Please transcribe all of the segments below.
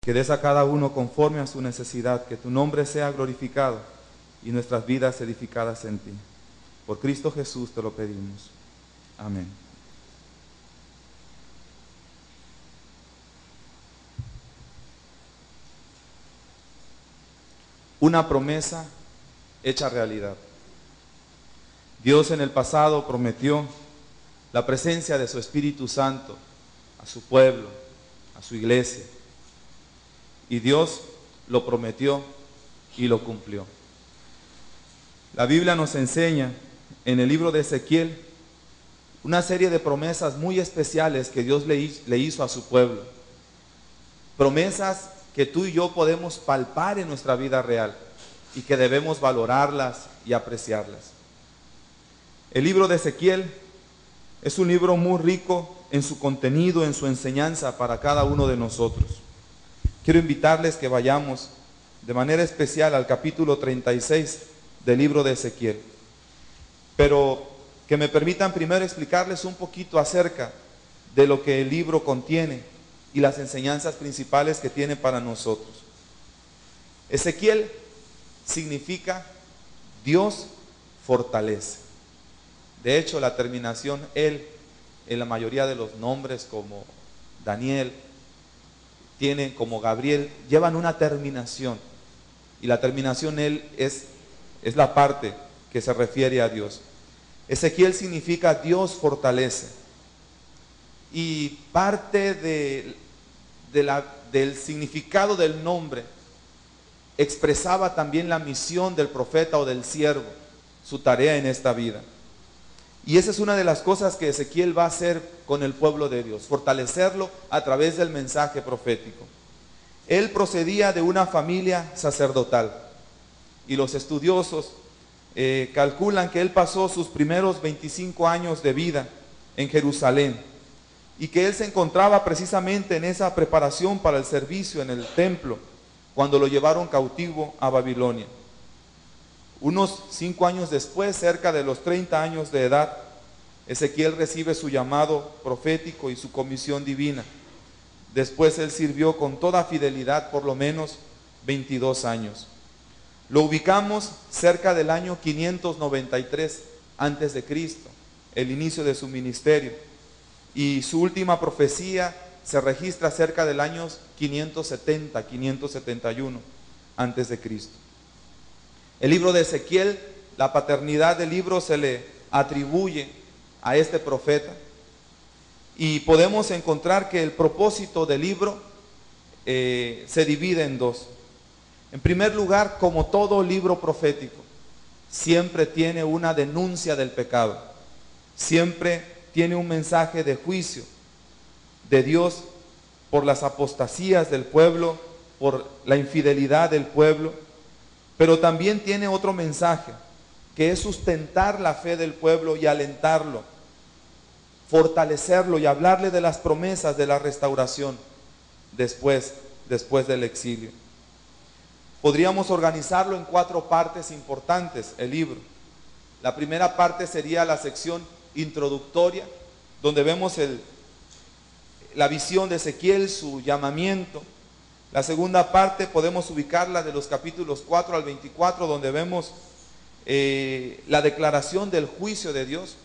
que des a cada uno conforme a su necesidad, que tu nombre sea glorificado y nuestras vidas edificadas en ti. Por Cristo Jesús te lo pedimos. Amén. Una promesa hecha realidad. Dios en el pasado prometió la presencia de su Espíritu Santo a su pueblo, a su iglesia. Y Dios lo prometió y lo cumplió. La Biblia nos enseña en el libro de Ezequiel una serie de promesas muy especiales que Dios le hizo a su pueblo. Promesas que tú y yo podemos palpar en nuestra vida real y que debemos valorarlas y apreciarlas. El libro de Ezequiel es un libro muy rico en su contenido, en su enseñanza para cada uno de nosotros. Quiero invitarles que vayamos de manera especial al capítulo 36 del libro de Ezequiel. Pero que me permitan primero explicarles un poquito acerca de lo que el libro contiene y las enseñanzas principales que tiene para nosotros. Ezequiel significa Dios fortalece. De hecho, la terminación él en la mayoría de los nombres, como Daniel, tienen como Gabriel, llevan una terminación. Y la terminación él es la parte que se refiere a Dios. Ezequiel significa Dios fortalece. Y parte del significado del nombre expresaba también la misión del profeta o del siervo, su tarea en esta vida. Y esa es una de las cosas que Ezequiel va a hacer con el pueblo de Dios, fortalecerlo a través del mensaje profético. Él procedía de una familia sacerdotal y los estudiosos calculan que él pasó sus primeros 25 años de vida en Jerusalén y que él se encontraba precisamente en esa preparación para el servicio en el templo cuando lo llevaron cautivo a Babilonia. Unos 5 años después, cerca de los 30 años de edad, Ezequiel recibe su llamado profético y su comisión divina. Después él sirvió con toda fidelidad por lo menos 22 años. Lo ubicamos cerca del año 593 antes de Cristo, el inicio de su ministerio. Y su última profecía se registra cerca del año 570, 571 antes de Cristo. El libro de Ezequiel, la paternidad del libro se le atribuye a este profeta. Y podemos encontrar que el propósito del libro se divide en dos. En primer lugar, como todo libro profético, siempre tiene una denuncia del pecado. Siempre tiene un mensaje de juicio de Dios por las apostasías del pueblo, por la infidelidad del pueblo. Pero también tiene otro mensaje, que es sustentar la fe del pueblo y alentarlo, fortalecerlo y hablarle de las promesas de la restauración después del exilio. Podríamos organizarlo en 4 partes importantes, el libro. La primera parte sería la sección introductoria, donde vemos la visión de Ezequiel, su llamamiento. La segunda parte podemos ubicarla de los capítulos 4 al 24, donde vemos la declaración del juicio de Dios,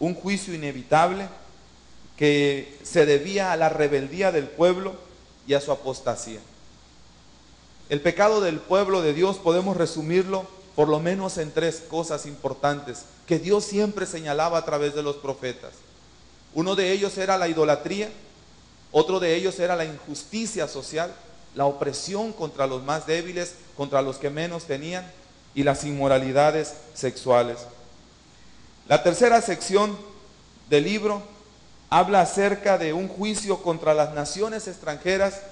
un juicio inevitable que se debía a la rebeldía del pueblo y a su apostasía. El pecado del pueblo de Dios podemos resumirlo por lo menos en 3 cosas importantes que Dios siempre señalaba a través de los profetas. Uno de ellos era la idolatría, otro de ellos era la injusticia social, la opresión contra los más débiles, contra los que menos tenían, y las inmoralidades sexuales. La tercera sección del libro habla acerca de un juicio contra las naciones extranjeras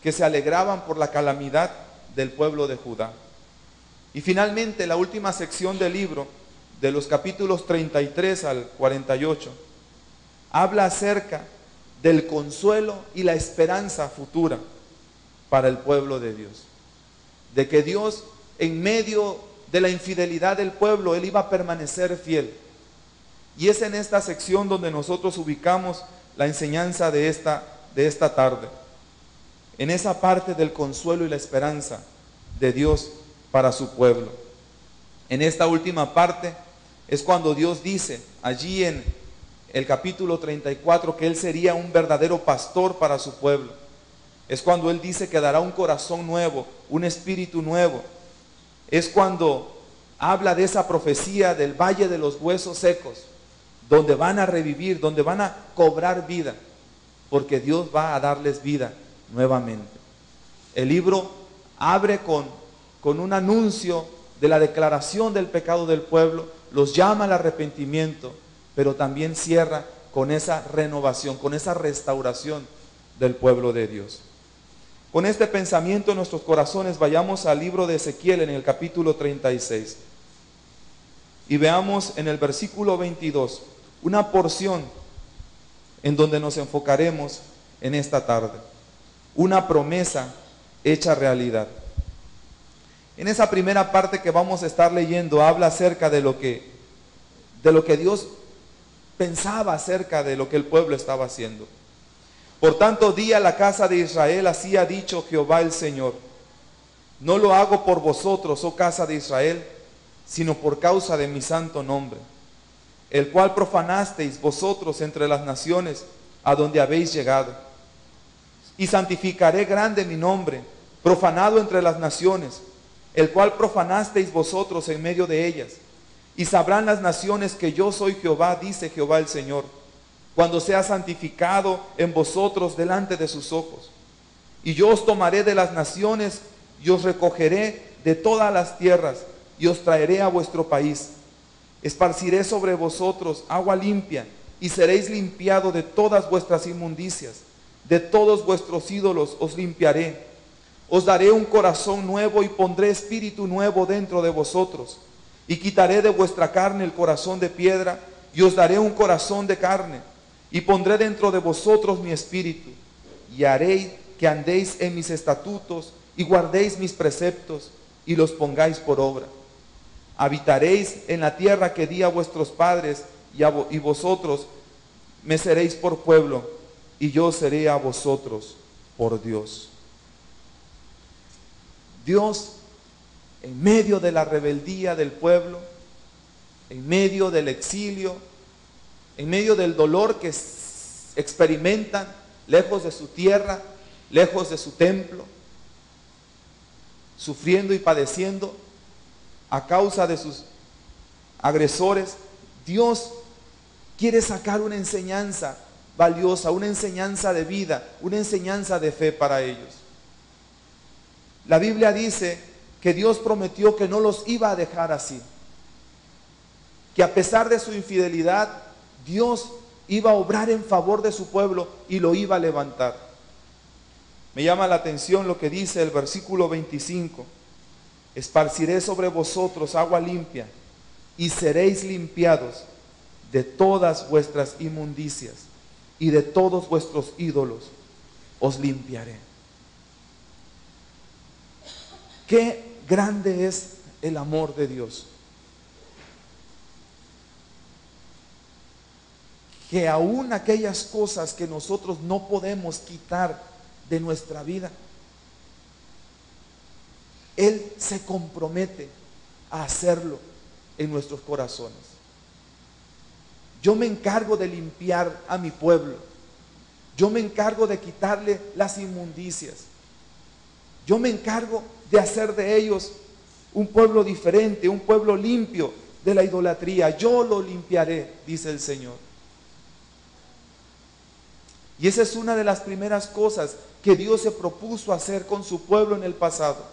que se alegraban por la calamidad del pueblo de Judá. Y finalmente la última sección del libro, de los capítulos 33 al 48, habla acerca del consuelo y la esperanza futura para el pueblo de Dios. De que Dios, en medio de la infidelidad del pueblo, Él iba a permanecer fiel. Y es en esta sección donde nosotros ubicamos la enseñanza de esta tarde. en esa parte del consuelo y la esperanza de Dios para su pueblo. En esta última parte es cuando Dios dice allí en el capítulo 34 que Él sería un verdadero pastor para su pueblo. Es cuando Él dice que dará un corazón nuevo, un espíritu nuevo. Es cuando habla de esa profecía del valle de los huesos secos, donde van a revivir, donde van a cobrar vida, porque Dios va a darles vida nuevamente. El libro abre con un anuncio de la declaración del pecado del pueblo, los llama al arrepentimiento, pero también cierra con esa renovación, con esa restauración del pueblo de Dios. Con este pensamiento en nuestros corazones, vayamos al libro de Ezequiel en el capítulo 36 y veamos en el versículo 22 una porción en donde nos enfocaremos en esta tarde. Una promesa hecha realidad. En esa primera parte que vamos a estar leyendo habla acerca de lo que Dios pensaba acerca de lo que el pueblo estaba haciendo. Por tanto, di a la casa de Israel, así ha dicho Jehová el Señor: no lo hago por vosotros, oh casa de Israel, sino por causa de mi santo nombre, el cual profanasteis vosotros entre las naciones a donde habéis llegado. Y santificaré grande mi nombre, profanado entre las naciones, el cual profanasteis vosotros en medio de ellas. Y sabrán las naciones que yo soy Jehová, dice Jehová el Señor, cuando sea santificado en vosotros delante de sus ojos. Y yo os tomaré de las naciones y os recogeré de todas las tierras y os traeré a vuestro país. Esparciré sobre vosotros agua limpia y seréis limpiados de todas vuestras inmundicias. De todos vuestros ídolos os limpiaré. Os daré un corazón nuevo y pondré espíritu nuevo dentro de vosotros. Y quitaré de vuestra carne el corazón de piedra y os daré un corazón de carne. Y pondré dentro de vosotros mi espíritu, y haré que andéis en mis estatutos, y guardéis mis preceptos, y los pongáis por obra. Habitaréis en la tierra que di a vuestros padres, y vosotros me seréis por pueblo, y yo seré a vosotros por Dios. Dios, en medio de la rebeldía del pueblo, en medio del exilio, en medio del dolor que experimentan, lejos de su tierra, lejos de su templo, sufriendo y padeciendo a causa de sus agresores, Dios quiere sacar una enseñanza valiosa, una enseñanza de vida, una enseñanza de fe para ellos. La Biblia dice que Dios prometió que no los iba a dejar así, que a pesar de su infidelidad, Dios iba a obrar en favor de su pueblo y lo iba a levantar. Me llama la atención lo que dice el versículo 25. Esparciré sobre vosotros agua limpia y seréis limpiados de todas vuestras inmundicias y de todos vuestros ídolos os limpiaré. Qué grande es el amor de Dios, que aún aquellas cosas que nosotros no podemos quitar de nuestra vida, Él se compromete a hacerlo en nuestros corazones. Yo me encargo de limpiar a mi pueblo. Yo me encargo de quitarle las inmundicias. Yo me encargo de hacer de ellos un pueblo diferente, un pueblo limpio de la idolatría. Yo lo limpiaré, dice el Señor. Y esa es una de las primeras cosas que Dios se propuso hacer con su pueblo en el pasado.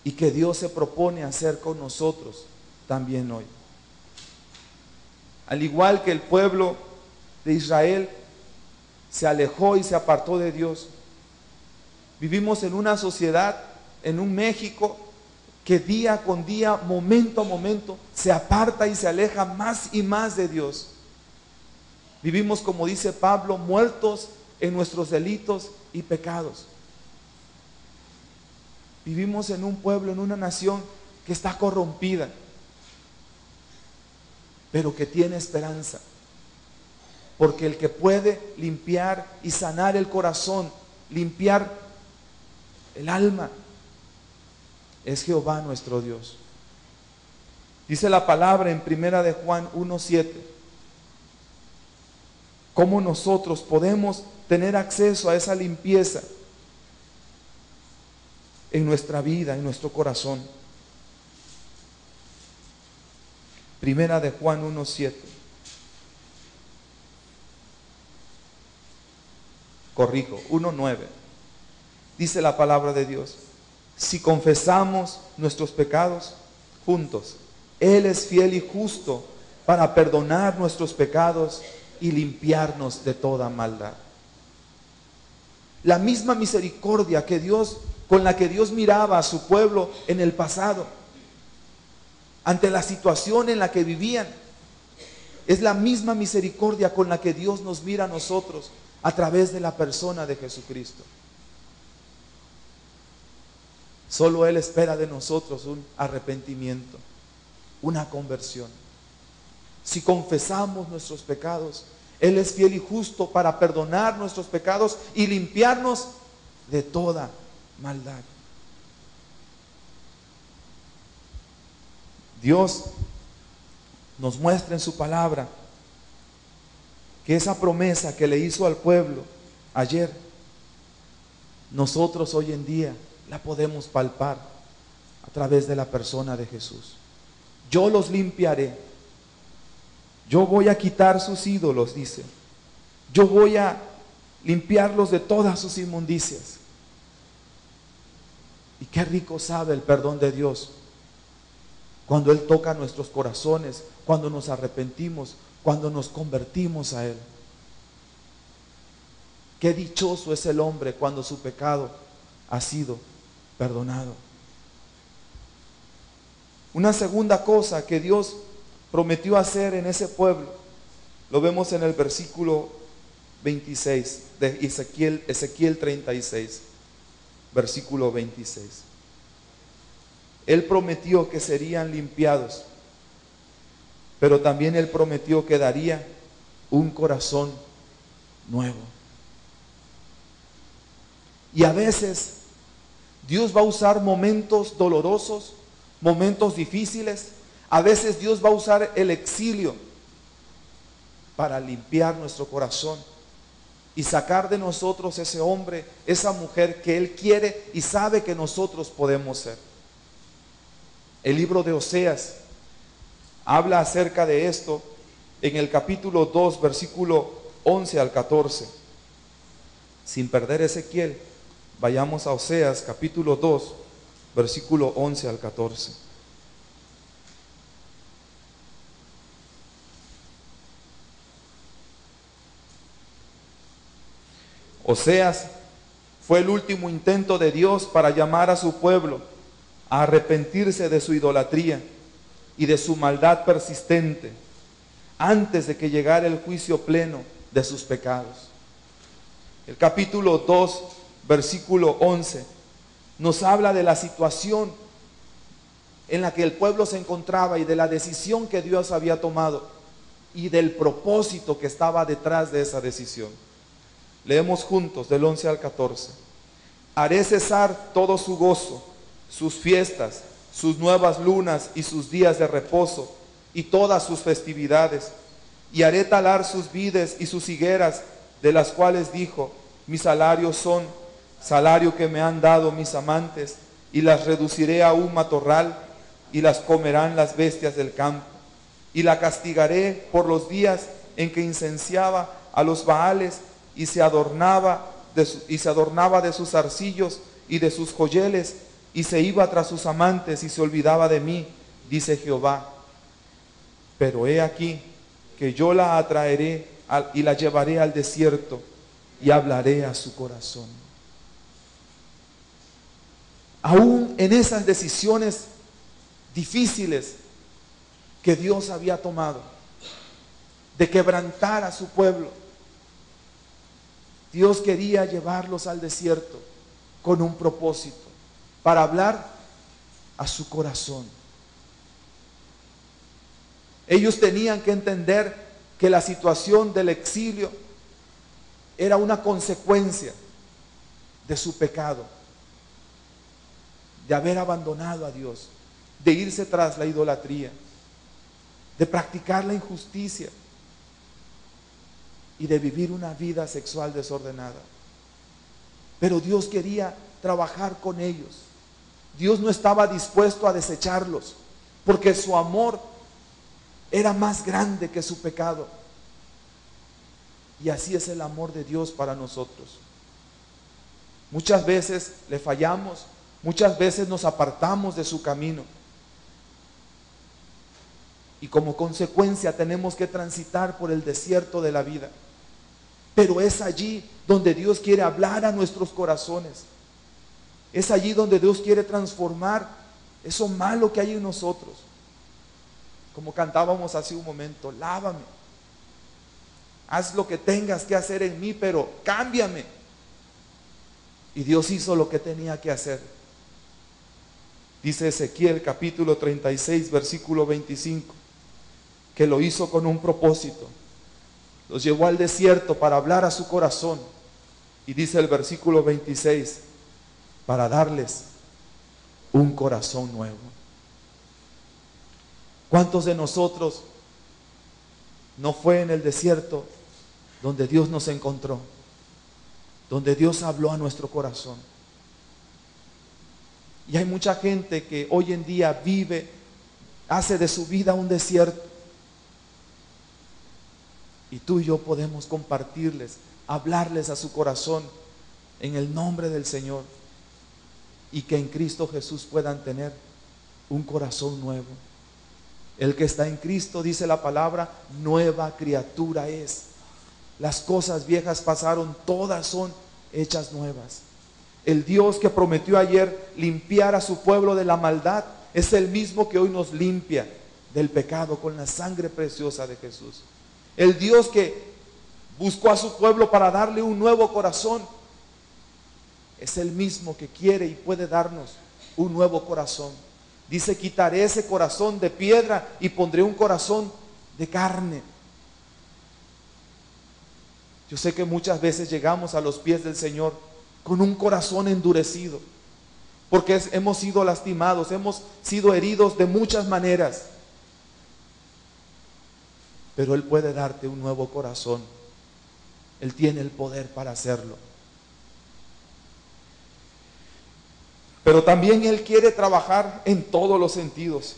Y que Dios se propone hacer con nosotros también hoy. Al igual que el pueblo de Israel se alejó y se apartó de Dios, vivimos en una sociedad, en un México, que día con día, momento a momento, se aparta y se aleja más y más de Dios. Vivimos, como dice Pablo, muertos en nuestros delitos y pecados. Vivimos en un pueblo, en una nación que está corrompida, pero que tiene esperanza. Porque el que puede limpiar y sanar el corazón limpiar el alma, es Jehová nuestro Dios. Dice la palabra en 1 de Juan 1:7, cómo nosotros podemos tener acceso a esa limpieza en nuestra vida, en nuestro corazón. 1 de Juan 1:7. Corrijo, 1:9. Dice la palabra de Dios: si confesamos nuestros pecados juntos, Él es fiel y justo para perdonar nuestros pecados y limpiarnos de toda maldad. La misma misericordia que Dios, con la que Dios miraba a su pueblo en el pasado, ante la situación en la que vivían, es la misma misericordia con la que Dios nos mira a nosotros a través de la persona de Jesucristo. Solo Él espera de nosotros un arrepentimiento, una conversión. Si confesamos nuestros pecados, Él es fiel y justo para perdonar nuestros pecados y limpiarnos de toda maldad. Dios nos muestra en su palabra que esa promesa que le hizo al pueblo ayer, nosotros hoy en día la podemos palpar a través de la persona de Jesús. Yo los limpiaré. Yo voy a quitar sus ídolos, dice. Yo voy a limpiarlos de todas sus inmundicias. Y qué rico sabe el perdón de Dios cuando Él toca nuestros corazones, cuando nos arrepentimos, cuando nos convertimos a Él. Qué dichoso es el hombre cuando su pecado ha sido perdonado. Una segunda cosa que Dios prometió hacer en ese pueblo, lo vemos en el versículo 26 de Ezequiel 36, versículo 26. Él prometió que serían limpiados, pero también Él prometió que daría un corazón nuevo. Y a veces Dios va a usar momentos dolorosos, momentos difíciles. A veces Dios va a usar el exilio para limpiar nuestro corazón y sacar de nosotros ese hombre, esa mujer que Él quiere y sabe que nosotros podemos ser. El libro de Oseas habla acerca de esto en el capítulo 2, versículo 11 al 14. Sin perder Ezequiel, vayamos a Oseas capítulo 2, versículo 11 al 14. Oseas fue el último intento de Dios para llamar a su pueblo a arrepentirse de su idolatría y de su maldad persistente antes de que llegara el juicio pleno de sus pecados. El capítulo 2, versículo 11, nos habla de la situación en la que el pueblo se encontraba y de la decisión que Dios había tomado y del propósito que estaba detrás de esa decisión. Leemos juntos del 11 al 14. Haré cesar todo su gozo, sus fiestas, sus nuevas lunas y sus días de reposo y todas sus festividades. Y haré talar sus vides y sus higueras, de las cuales dijo: mis salarios son salario que me han dado mis amantes, y las reduciré a un matorral, y las comerán las bestias del campo. Y la castigaré por los días en que incenciaba a los Baales y se adornaba de sus arcillos y de sus joyeles, y se iba tras sus amantes y se olvidaba de mí, dice Jehová. Pero he aquí que yo la atraeré y la llevaré al desierto y hablaré a su corazón. Aún en esas decisiones difíciles que Dios había tomado de quebrantar a su pueblo, Dios quería llevarlos al desierto con un propósito, para hablar a su corazón. Ellos tenían que entender que la situación del exilio era una consecuencia de su pecado, de haber abandonado a Dios, de irse tras la idolatría, de practicar la injusticia y de vivir una vida sexual desordenada. Pero Dios quería trabajar con ellos. Dios no estaba dispuesto a desecharlos, porque su amor era más grande que su pecado. Y así es el amor de Dios para nosotros. Muchas veces le fallamos, muchas veces nos apartamos de su camino. Y como consecuencia tenemos que transitar por el desierto de la vida. Pero es allí donde Dios quiere hablar a nuestros corazones. Es allí donde Dios quiere transformar eso malo que hay en nosotros. Como cantábamos hace un momento, lávame. Haz lo que tengas que hacer en mí, pero cámbiame. Y Dios hizo lo que tenía que hacer. Dice Ezequiel capítulo 36, versículo 25, que lo hizo con un propósito. Los llevó al desierto para hablar a su corazón. Y dice el versículo 26, para darles un corazón nuevo. ¿Cuántos de nosotros no fue en el desierto donde Dios nos encontró? Donde Dios habló a nuestro corazón. Y hay mucha gente que hoy en día vive, hace de su vida un desierto. Y tú y yo podemos compartirles, hablarles a su corazón en el nombre del Señor. Y que en Cristo Jesús puedan tener un corazón nuevo. El que está en Cristo, dice la palabra, nueva criatura es. Las cosas viejas pasaron, todas son hechas nuevas. El Dios que prometió ayer limpiar a su pueblo de la maldad es el mismo que hoy nos limpia del pecado con la sangre preciosa de Jesús. El Dios que buscó a su pueblo para darle un nuevo corazón es el mismo que quiere y puede darnos un nuevo corazón. Dice, quitaré ese corazón de piedra y pondré un corazón de carne. Yo sé que muchas veces llegamos a los pies del Señor con un corazón endurecido, porque hemos sido lastimados, hemos sido heridos de muchas maneras. Pero Él puede darte un nuevo corazón. Él tiene el poder para hacerlo. Pero también Él quiere trabajar en todos los sentidos.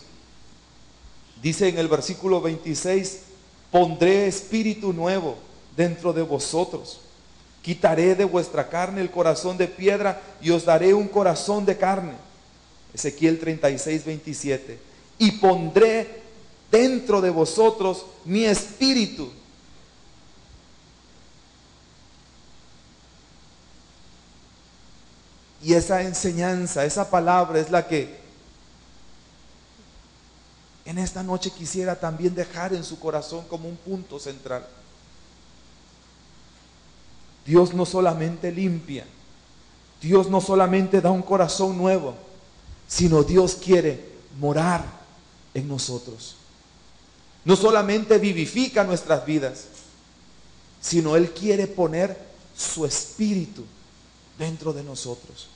Dice en el versículo 26, pondré espíritu nuevo dentro de vosotros. Quitaré de vuestra carne el corazón de piedra y os daré un corazón de carne. Ezequiel 36, 27. Y pondré dentro de vosotros mi espíritu. Y esa enseñanza, esa palabra es la que en esta noche quisiera también dejar en su corazón como un punto central. Dios no solamente limpia, Dios no solamente da un corazón nuevo, sino Dios quiere morar en nosotros. No solamente vivifica nuestras vidas, sino Él quiere poner su espíritu dentro de nosotros.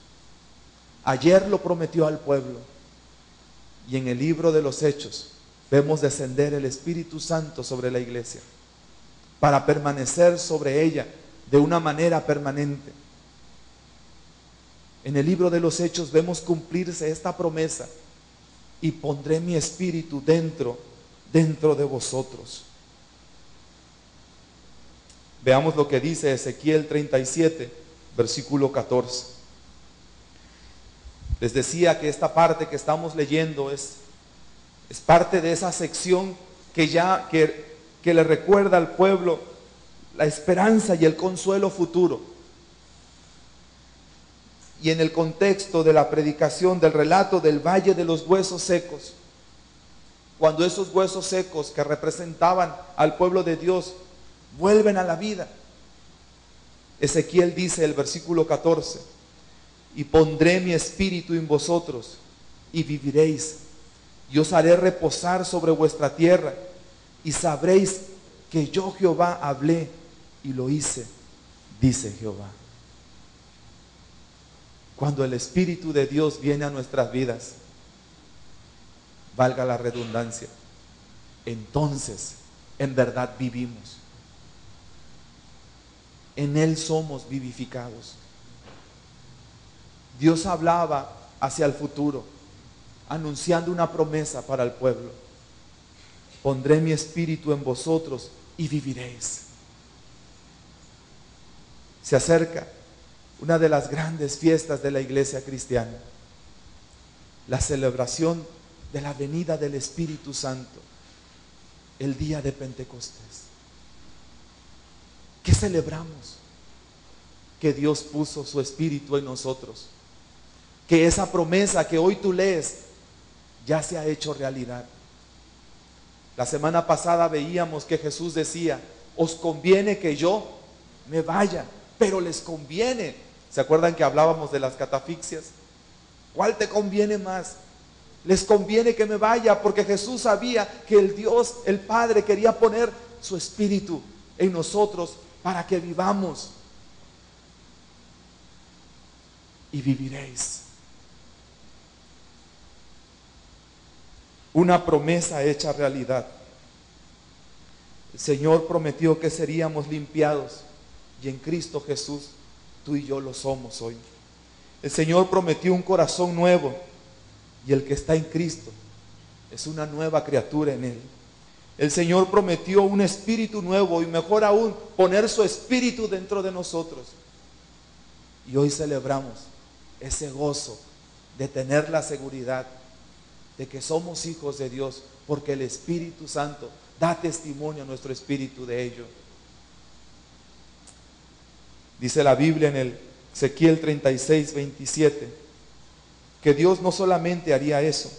Ayer lo prometió al pueblo y en el libro de los Hechos vemos descender el Espíritu Santo sobre la iglesia para permanecer sobre ella de una manera permanente. En el libro de los Hechos vemos cumplirse esta promesa: y pondré mi espíritu dentro de vosotros. Veamos lo que dice Ezequiel 37, versículo 14. Les decía que esta parte que estamos leyendo es parte de esa sección que le recuerda al pueblo la esperanza y el consuelo futuro. Y en el contexto de la predicación, del relato del valle de los huesos secos, cuando esos huesos secos que representaban al pueblo de Dios vuelven a la vida, Ezequiel dice el versículo 14: y pondré mi espíritu en vosotros y viviréis, y os haré reposar sobre vuestra tierra, y sabréis que yo Jehová hablé y lo hice, dice Jehová. cuando el Espíritu de Dios viene a nuestras vidas, valga la redundancia, entonces en verdad vivimos. En Él somos vivificados. Dios hablaba hacia el futuro, anunciando una promesa para el pueblo. Pondré mi espíritu en vosotros y viviréis. Se acerca una de las grandes fiestas de la iglesia cristiana, la celebración de la venida del Espíritu Santo, el día de Pentecostés. ¿Qué celebramos? Que Dios puso su Espíritu en nosotros, que esa promesa que hoy tú lees ya se ha hecho realidad. La semana pasada veíamos que Jesús decía: os conviene que yo me vaya, pero les conviene. ¿Se acuerdan que hablábamos de las catafixias? ¿Cuál te conviene más? Les conviene que me vaya, porque Jesús sabía que el Dios, el Padre, quería poner su Espíritu en nosotros para que vivamos. Y viviréis. Una promesa hecha realidad. El Señor prometió que seríamos limpiados, y en Cristo Jesús tú y yo lo somos hoy. El Señor prometió un corazón nuevo, y el que está en Cristo es una nueva criatura en Él. El Señor prometió un espíritu nuevo, y mejor aún, poner su espíritu dentro de nosotros. Y hoy celebramos ese gozo de tener la seguridad de que somos hijos de Dios, porque el Espíritu Santo da testimonio a nuestro espíritu de ello. Dice la Biblia en el Ezequiel 36:27, que Dios no solamente haría eso,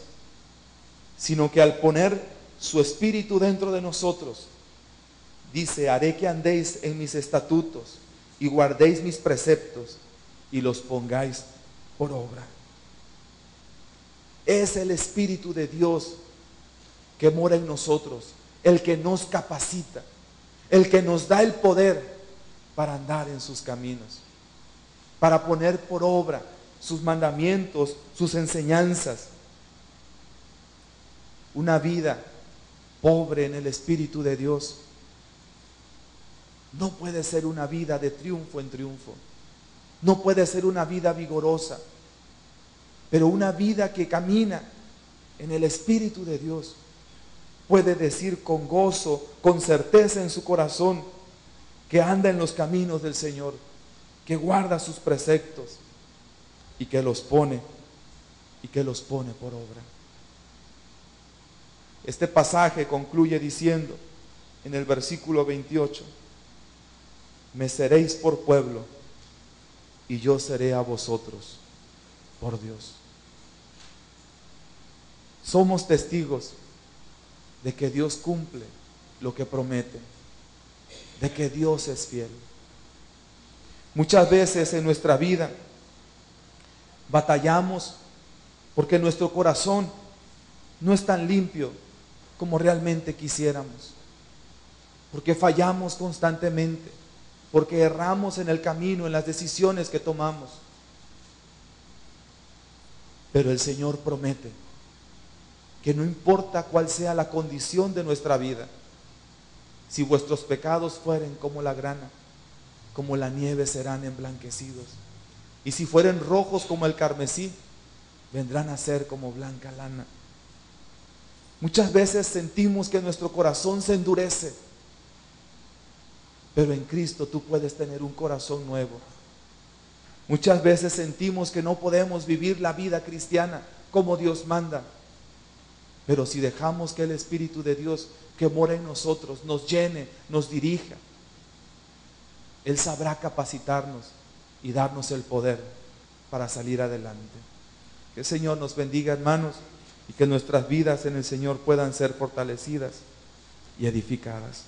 sino que al poner su espíritu dentro de nosotros, dice: haré que andéis en mis estatutos y guardéis mis preceptos y los pongáis por obra. Es el Espíritu de Dios que mora en nosotros, el que nos capacita, el que nos da el poder para andar en sus caminos, para poner por obra sus mandamientos, sus enseñanzas. Una vida pobre en el Espíritu de Dios no puede ser una vida de triunfo en triunfo, no puede ser una vida vigorosa, pero una vida que camina en el Espíritu de Dios puede decir con gozo, con certeza en su corazón, que anda en los caminos del Señor, que guarda sus preceptos y que los pone por obra. Este pasaje concluye diciendo en el versículo 28: me seréis por pueblo y yo seré a vosotros por Dios. Somos testigos de que Dios cumple lo que promete, de que Dios es fiel. Muchas veces en nuestra vida batallamos porque nuestro corazón no es tan limpio como realmente quisiéramos, porque fallamos constantemente, porque erramos en el camino, en las decisiones que tomamos. Pero el Señor promete que no importa cuál sea la condición de nuestra vida, si vuestros pecados fueren como la grana, como la nieve serán emblanquecidos, y si fueren rojos como el carmesí, vendrán a ser como blanca lana. Muchas veces sentimos que nuestro corazón se endurece, pero en Cristo tú puedes tener un corazón nuevo. Muchas veces sentimos que no podemos vivir la vida cristiana como Dios manda, pero si dejamos que el Espíritu de Dios que mora en nosotros nos llene, nos dirija, Él sabrá capacitarnos y darnos el poder para salir adelante. Que el Señor nos bendiga, hermanos, y que nuestras vidas en el Señor puedan ser fortalecidas y edificadas.